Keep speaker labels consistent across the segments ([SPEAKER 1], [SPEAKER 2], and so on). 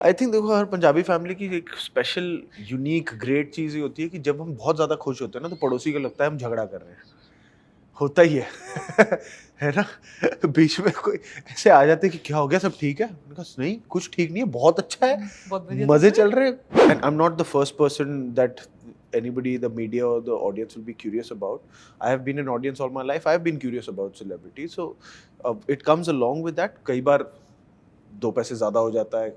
[SPEAKER 1] I think देखो हर Punjabi family की एक स्पेशल यूनिक ग्रेट चीज़ ये होती है कि जब हम बहुत ज़्यादा खुश होते हैं ना तो पड़ोसी को लगता है हम झगड़ा कर रहे हैं। होता ही है है ना? बीच में कोई ऐसे आ जाते हैं कि क्या हो गया, सब ठीक है? मैंने कहा नहीं कुछ ठीक नहीं है, बहुत अच्छा है,
[SPEAKER 2] बहुत बढ़िया चल
[SPEAKER 1] मज़े
[SPEAKER 2] रहा है।
[SPEAKER 1] चल रहे हैं। And I am not the first person that anybody the media or the audience will be curious about. I have been an audience all my life. I have been curious about celebrities. So it comes along with that. कई बार 2 पैसे ज़्यादा हो जाता है,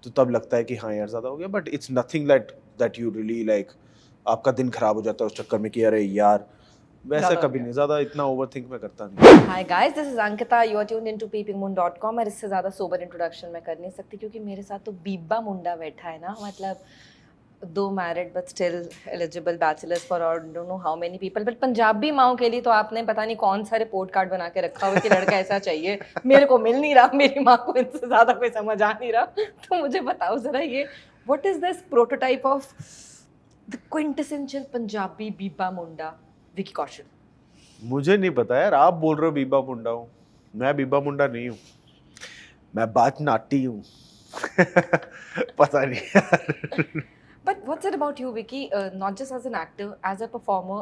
[SPEAKER 1] तो तब लगता है कि हाँ यार ज़्यादा हो गया, but it's nothing that you really like आपका दिन खराब हो जाता है उस चक्कर में कि अरे यार, वैसा
[SPEAKER 2] ज़्यादा हो
[SPEAKER 1] कभी
[SPEAKER 2] गया।
[SPEAKER 1] नहीं, ज़्यादा इतना ओवरथिंक मैं करता नहीं।
[SPEAKER 2] Hi guys, this is Ankita. You are tuned into peepingmoon.com और इससे ज़्यादा सोबर इंट्रोडक्शन मैं कर नहीं सकती क्योंकि मेरे साथ तो बीबा मुंडा बैठा है ना, मतलब 2 married but still eligible bachelors for और don't know how many people, but Punjabi माओ के लिए तो आपने पता नहीं कौन सा रिपोर्ट कार्ड बना के रखा हुआ कि लड़का ऐसा चाहिए। मेरे को मिल नहीं रहा, मेरी माँ को इनसे ज़्यादा कोई समझ आ नहीं रहा। तो मुझे बताओ ज़रा ये what is this prototype of the quintessential Punjabi बीबा मुंडा विकी कौशल?
[SPEAKER 1] मुझे नहीं पता यार, आप बोल रहे हो बीबा मुंडा हूँ, मैं बीबा मुंडा नहीं हूँ, मैं बात नाटी हूँ। पता नहीं यार।
[SPEAKER 2] But what's it about you, Vicky? Not just as an actor, as a performer,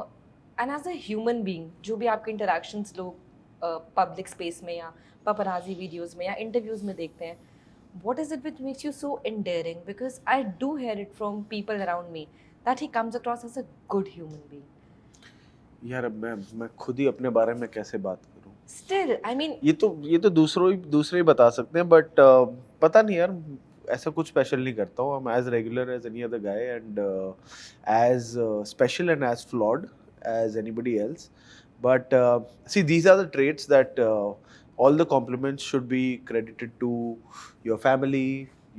[SPEAKER 2] and as a human being, जो भी आपके interactions लोग public space में या paparazzi videos में या interviews में देखते हैं, what is it which makes you so endearing? Because I do hear it from people around me that he comes across as a good human being.
[SPEAKER 1] यार अब मैं खुद ही अपने बारे में कैसे बात करूँ?
[SPEAKER 2] Still, I mean,
[SPEAKER 1] ये तो दूसरे ही बता सकते हैं, बट पता नहीं यार, ऐसा कुछ स्पेशल नहीं करता हूँ। I am as regular as any other guy and as special and as flawed as anybody else, but see these are the traits that all the compliments should be credited to your family,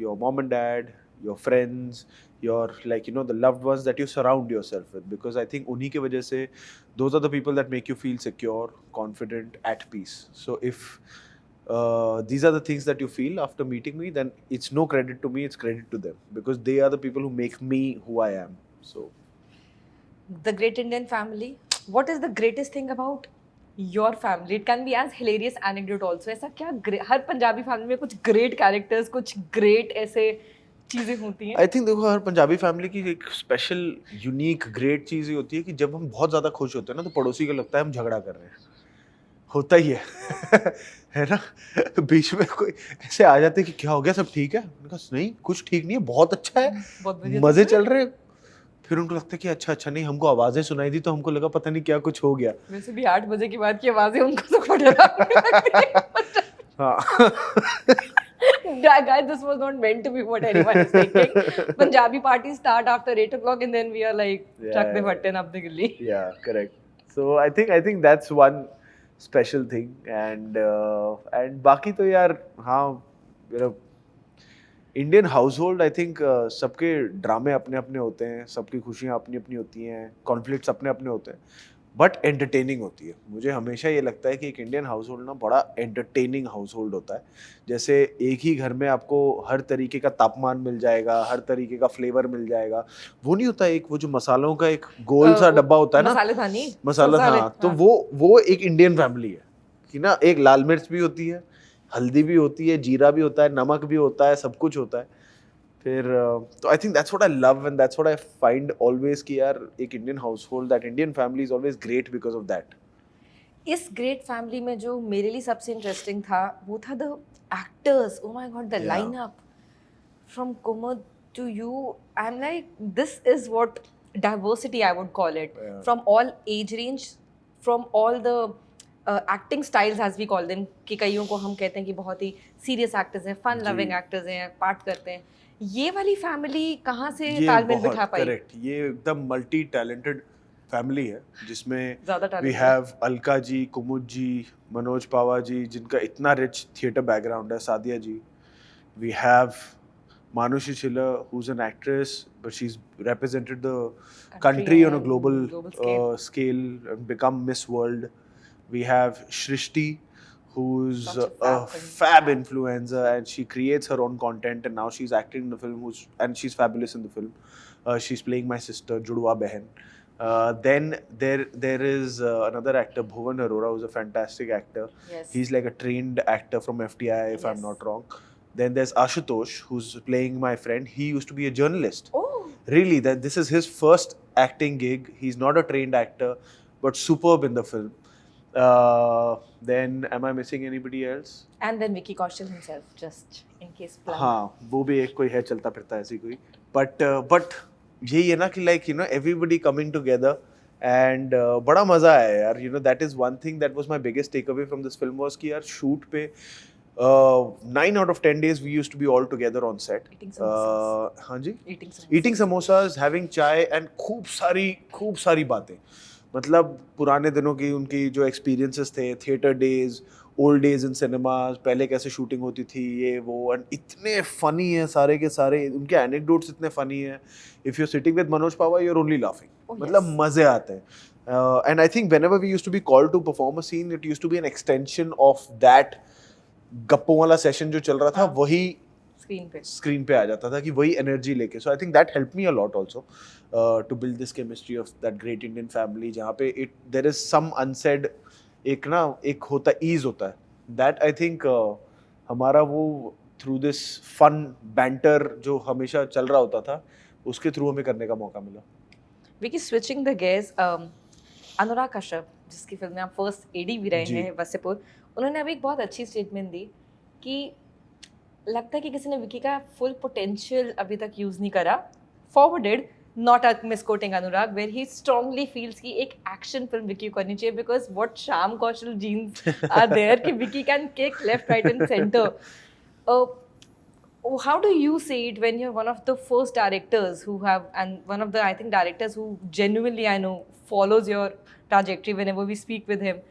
[SPEAKER 1] your mom and dad, your friends, your like the loved ones that you surround yourself with, because I think उन्हीं की वजह से those are the people that make you feel secure, confident, at peace. So if these are the things that you feel after meeting me, then it's no credit to me, it's credit to them, because they are the people who make me who I am. So
[SPEAKER 2] the great Indian family. What is the greatest thing about your family? It can be as hilarious anecdote also. ऐसा क्या हर Punjabi family में कुछ great characters, कुछ great ऐसे चीजें होती हैं?
[SPEAKER 1] I think देखो हर पंजाबी फैमिली की एक स्पेशल यूनिक ग्रेट चीज़ ये होती है कि जब हम बहुत ज़्यादा खुश होते हैं ना तो पड़ोसी को लगता है हम झगड़ा कर रहे हैं। होता ही है। है ना? बीच में कोई ऐसे आ जाते हैं कि क्या हो गया, सब ठीक है? मैंने कहा नहीं कुछ ठीक नहीं है, बहुत अच्छा है,
[SPEAKER 2] बहुत बढ़िया
[SPEAKER 1] मज़े
[SPEAKER 2] चल रहा
[SPEAKER 1] चल रहे हैं। फिर उनको लगता है कि अच्छा नहीं, हमको आवाज़ें सुनाई दी तो हमको लगा पता नहीं क्या कुछ हो गया।
[SPEAKER 2] है। वैसे भी 8 बजे के बाद की आवाजें उनको तो बड़ी डरावनी लगती है।
[SPEAKER 1] हाँ।
[SPEAKER 2] Guys, this was not meant to be what anyone is thinking. Punjabi parties start after 8 o'clock and then we are like, chak de fatte na apni gilli.
[SPEAKER 1] Yeah, correct. So I think that's one special thing, and बाकी तो यार हाँ, you know, Indian house hold I think सबके ड्रामे अपने अपने होते हैं, सबकी खुशियाँ अपनी अपनी होती हैं, कॉन्फ्लिक्ट्स अपने अपने होते हैं, बट एंटरटेनिंग होती है। मुझे हमेशा ये लगता है कि एक इंडियन हाउस होल्ड ना बड़ा एंटरटेनिंग हाउस होल्ड होता है। जैसे एक ही घर में आपको हर तरीके का तापमान मिल जाएगा, हर तरीके का फ्लेवर मिल जाएगा। वो नहीं होता एक वो जो मसालों का एक गोल सा डब्बा होता है ना,
[SPEAKER 2] मसालेदानी,
[SPEAKER 1] मसाला, हाँ, तो वो एक इंडियन फैमिली है कि ना, एक लाल मिर्च भी होती है, हल्दी भी होती है, जीरा भी होता है, नमक भी होता है, सब कुछ होता है। फिर तो I think that's what I love and that's what I find always कि यार एक Indian house hold, that Indian family is always great because of that.
[SPEAKER 2] इस ग्रेट फैमिली में जो मेरे लिए सबसे इंटरेस्टिंग था वो था the actors. Oh my God, the lineup from Kumud to you, I'm like, this is what diversity I would call it. From all age range, from all the acting styles as we call them, कि कईयों को हम कहते हैं कि बहुत ही serious actors हैं, fun loving actors हैं, पार्ट करते हैं। ये वाली फैमिली कहाँ से तालमेल बिठा पाई?
[SPEAKER 1] करेक्ट, ये एकदम मल्टी टैलेंटेड फैमिली है जिसमें
[SPEAKER 2] ज़्यादा
[SPEAKER 1] we
[SPEAKER 2] talented
[SPEAKER 1] have Alka ji, कुमुद जी, मनोज पावा जी जिनका इतना रिच थिएटर बैकग्राउंड है, सादिया जी, we have Manushi Chilla, who's an actress, but she's represented the country on a global scale and become Miss World. We have Shrishti, who's
[SPEAKER 2] Such
[SPEAKER 1] a fab influencer, and she creates her own content, and now she's acting in the film, and she's fabulous in the film. She's playing my sister, Judwa Behan. Then there is another actor, Bhuvan Arora, who's a fantastic actor.
[SPEAKER 2] Yes.
[SPEAKER 1] He's like a trained actor from FTI, if I'm not wrong. Then there's Ashutosh, who's playing my friend. He used to be a journalist.
[SPEAKER 2] Oh,
[SPEAKER 1] Really, that this is his first acting gig. He's not a trained actor, but superb in the film. Then am I missing anybody else?
[SPEAKER 2] and then Vicky Kaushal himself, just in case plug.
[SPEAKER 1] हाँ, वो भी एक कोई है चलता फिरता ऐसी कोई. But यही है ना कि like you know everybody coming together and बड़ा मजा आया यार. You know that is one thing that was my biggest takeaway from this film was कि यार shoot पे 9 out of 10 days we used to be all together on set.
[SPEAKER 2] Eating samosas.
[SPEAKER 1] हाँ जी.
[SPEAKER 2] Eating samosas.
[SPEAKER 1] Eating samosas, having chai and खूब सारी बातें. मतलब पुराने दिनों की उनकी जो एक्सपीरियंसेस थे, theatre days, old days in cinemas, पहले कैसे शूटिंग होती थी, ये वो, एंड इतने फनी हैं सारे के सारे, उनके एनेक्डोट्स इतने फनी हैं. If you are sitting with Manoj Pahwa you are only laughing.
[SPEAKER 2] Oh,
[SPEAKER 1] मतलब
[SPEAKER 2] yes.
[SPEAKER 1] मजे आते हैं. And I think whenever we used to be called to perform a scene, it used to be an extension of that गप्पों वाला session जो चल रहा था,
[SPEAKER 2] हाँ.
[SPEAKER 1] वही
[SPEAKER 2] स्क्रीन पे
[SPEAKER 1] आ जाता था कि वही एनर्जी लेके. So I think that help me a lot also to build this chemistry of that great Indian family, जहाँ पे it there is some unsaid, एक होता ईज होता है, दैट आई थिंक हमारा वो थ्रू दिस फन बैंटर जो हमेशा चल रहा होता था, उसके थ्रू हमें करने का मौका मिला.
[SPEAKER 2] Vicky, switching the gears, Anurag Kashyap जिसकी फिल्म में आप फर्स्ट एडी भी रहे
[SPEAKER 1] जी.
[SPEAKER 2] हैं वसेपुर, उन्होंने अभी एक बहुत अच्छी स्टेटमेंट दी कि लगता है कि किसी ने विकी का फुल पोटेंशियल अभी तक यूज नहीं करा. Forwarded, not a misquoting Anurag, where he strongly feels कि एक एक्शन फिल्म विकी को करनी चाहिए because what Shyam Kaushal genes are there कि Vicky can kick left right and centre. How do you see it when you're one of the first directors who have, and one of the I think directors who genuinely I know follows your trajectory whenever we speak with him?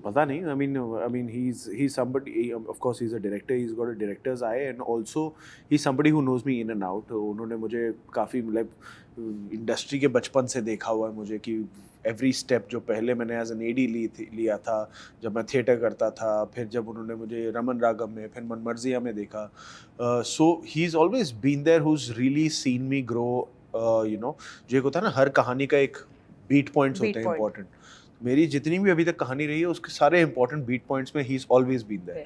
[SPEAKER 1] पता नहीं. I mean he's somebody, of course he's a director, he's got a director's eye, and also he's somebody who knows me in and out. उन्होंने मुझे काफ़ी मतलब industry के बचपन से देखा हुआ है मुझे कि एवरी स्टेप जो पहले मैंने एज एन एडी लिया था जब मैं थिएटर करता था, फिर जब उन्होंने मुझे रमन रागम में, फिर मनमर्जिया में देखा. So he is always been there, who is really seen me grow. You know जो एक होता है ना, हर कहानी का एक बीट पॉइंट्स होते हैं इंपॉर्टेंट. मेरी जितनी भी अभी तक कहानी रही है उसके सारे इंपॉर्टेंट बीट पॉइंट्स में ही is always been there.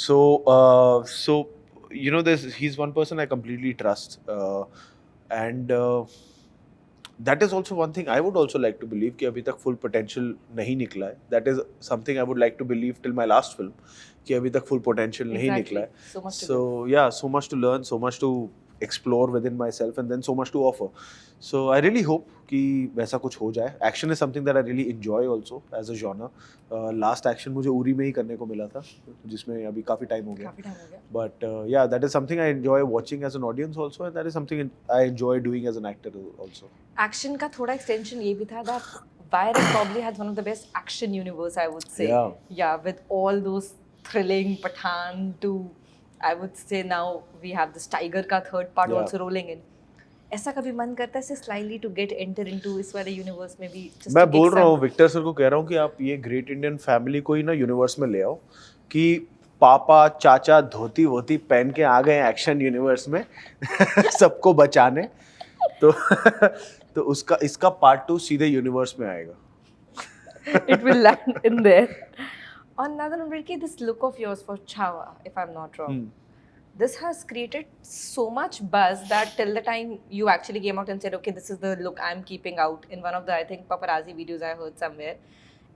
[SPEAKER 1] So you know he's one person I completely trust, and that is also one thing I would also like to believe कि अभी तक full potential नहीं निकला है. That is something I would like to believe till my last film कि अभी तक full potential नहीं निकला है.
[SPEAKER 2] So much to
[SPEAKER 1] So yeah, so much to learn, so much to explore within myself, and then so much to offer. So I really hope कि वैसा कुछ हो जाए. Action is something that I really enjoy also as a genre. Last action मुझे उरी में ही करने को मिला था, जिसमें अभी काफ़ी टाइम हो गया. But yeah, that is something I enjoy watching as an audience also, and that is something I enjoy doing as an actor also.
[SPEAKER 2] Action का थोड़ा extension ये भी था that Virus probably has one of the best action universe I would say. Yeah, with all those thrilling Pathan to, I would say now we have this Tiger का third part also rolling in. ऐसा कभी मन करता है से slightly to get enter into इस वाले universe में भी?
[SPEAKER 1] मैं बोल रहा हूँ विक्टर सर को, कह रहा हूँ कि आप ये ग्रेट इंडियन फैमिली को ही ना यूनिवर्स में ले आओ कि पापा चाचा धोती वोती पहन के आ गए एक्शन यूनिवर्स में सबको बचाने. तो उसका इसका पार्ट 2 सीधे यूनिवर्स में आएगा.
[SPEAKER 2] It will land in there. On another note, this look of yours for Chhawa, if I'm not wrong, this has created so much buzz that till the time you actually came out and said, okay, this is the look I'm keeping out in one of the, I think, paparazzi videos I heard somewhere,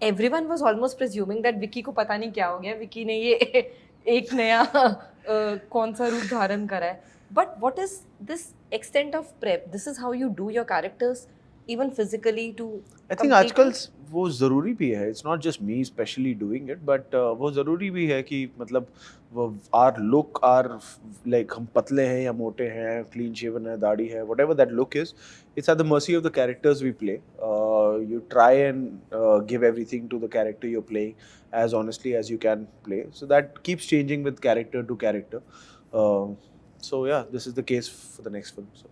[SPEAKER 2] everyone was almost presuming that Vicky को पता नहीं क्या हो गया, Vicky ने ये एक नया कौन सा रूप धारण करा है. But what is this extent of prep? This is how you do your characters, even physically to.
[SPEAKER 1] I think आजकल वो ज़रूरी भी है. It's not just me especially doing it, but वो ज़रूरी भी है कि मतलब our look, our like हम पतले हैं या मोटे हैं, clean shaven है, दाढ़ी है, whatever that look is, it's at the mercy of the characters we play. You try and give everything to the character you're playing as honestly as you can play. So that keeps changing with character to character. So yeah, this is the case for the next film. So.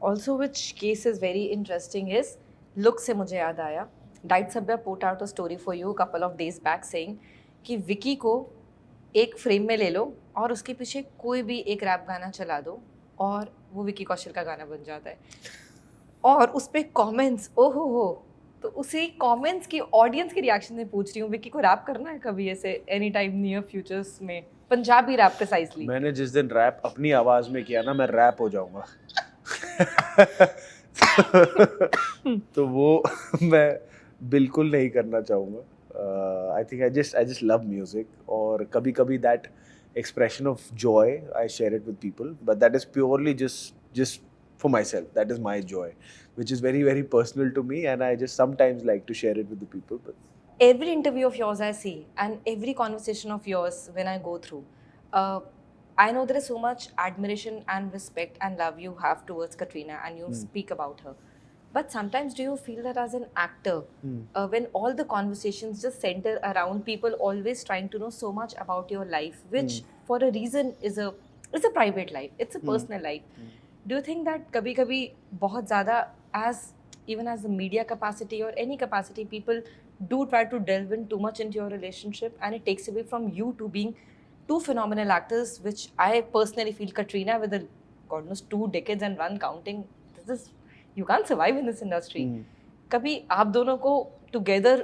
[SPEAKER 2] Also, which case is very interesting is look से मुझे याद आया. Diet Sabya put out a story for you a couple of days back saying कि विकी को एक frame में ले लो और उसके पीछे कोई भी एक रैप गाना चला दो और वो विकी कौशल का गाना बन जाता है. और उस पर कॉमेंट्स ओहो हो. तो उसी कॉमेंट्स की ऑडियंस के रिएक्शन में पूछ रही हूँ, विकी को रैप करना है कभी ऐसे एनी टाइम नियर फ्यूचर्स में? Punjabi rap precisely?
[SPEAKER 1] मैंने जिस दिन रैप अपनी आवाज में किया ना, मैं रैप हो जाऊंगा। तो वो मैं बिल्कुल नहीं करना चाहूँगा। I think I just love music, और कभी कभी that expression of joy I share it with people, but that is purely just for myself. That is my joy, which is very very personal to me, and I just sometimes like to share it with the people. But
[SPEAKER 2] Every interview of yours I see, and every conversation of yours when I go through, I know there is so much admiration and respect and love you have towards Katrina, and you speak about her. But sometimes do you feel that as an actor, when all the conversations just center around people always trying to know so much about your life, which for a reason is a private life, it's a personal life. Do you think that kabhi kabhi bahut zyada, as even as the media capacity or any capacity, people do try to delve in too much into your relationship, and it takes away from you to being two phenomenal actors, which I personally feel Katrina with a God knows 2 decades and one counting, this is, you can't survive in this industry. कभी आप दोनों को together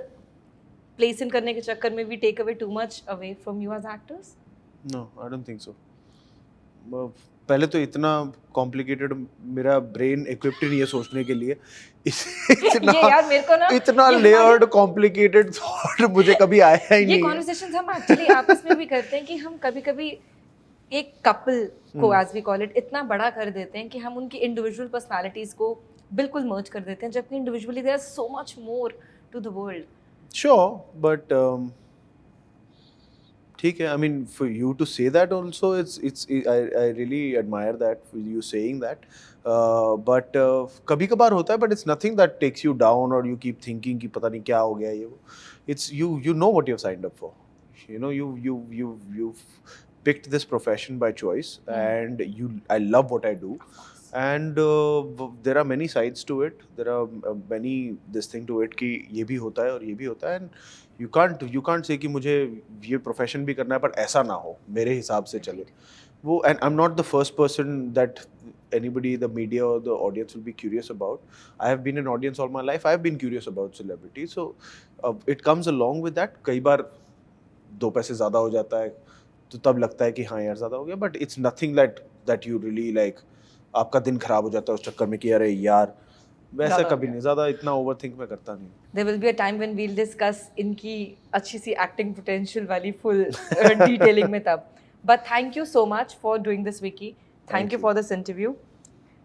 [SPEAKER 2] place in करने के चक्कर में भी take away too much away from you as actors?
[SPEAKER 1] no, I don't think so. पहले तो इतना कॉम्प्लिकेटेड मेरा ब्रेन इक्विप्ड नहीं है सोचने के लिए। इतना
[SPEAKER 2] ये यार मेरे को ना
[SPEAKER 1] इतना लेयर्ड कॉम्प्लिकेटेड थॉट मुझे कभी आया ही नहीं
[SPEAKER 2] ये
[SPEAKER 1] है।
[SPEAKER 2] कॉन्वर्सेशंस हम एक्चुअली आपस में भी करते हैं कि हम कभी कभी एक कपल को एज वी कॉल इट इतना बड़ा कर देते हैं कि हम उनकी इंडिविजुअल पर्सनालिटीज को बिल्कुल मर्ज कर देते हैं, जबकि individually there is so much more to the world.
[SPEAKER 1] Sure, but ठीक है, I mean for you to say that also, I really admire that for you saying that. But कभी कभार होता है, but it's nothing that takes you down or you keep thinking कि पता नहीं क्या हो गया ये वो. It's you know what you've signed up for. You know you've picked this profession by choice, and I love what I do. And there are many sides to it. There are many this thing to it कि ये भी होता है और ये भी होता है, and you can't say कि मुझे ये प्रोफेशन भी करना है पर ऐसा ना हो, मेरे हिसाब से चले वो. And I'm not the first person that anybody, the media or the audience will be curious about. I have been an audience all my life. I have been curious about celebrity, so it comes along with that. कई बार 2 पैसे ज़्यादा हो जाता है तो तब लगता है कि हाँ यार ज़्यादा हो गया, but it's nothing that you really like. आपका दिन खराब हो जाता है उस चक्कर में कि अरे यार, वैसा कभी नहीं, ज़्यादा इतना ओवरथिंक मैं करता नहीं.
[SPEAKER 2] There will be a time when we'll discuss इनकी अच्छी सी acting potential वाली full detailing में तब. But thank you so much for doing this, Vicky. Thank you for this interview.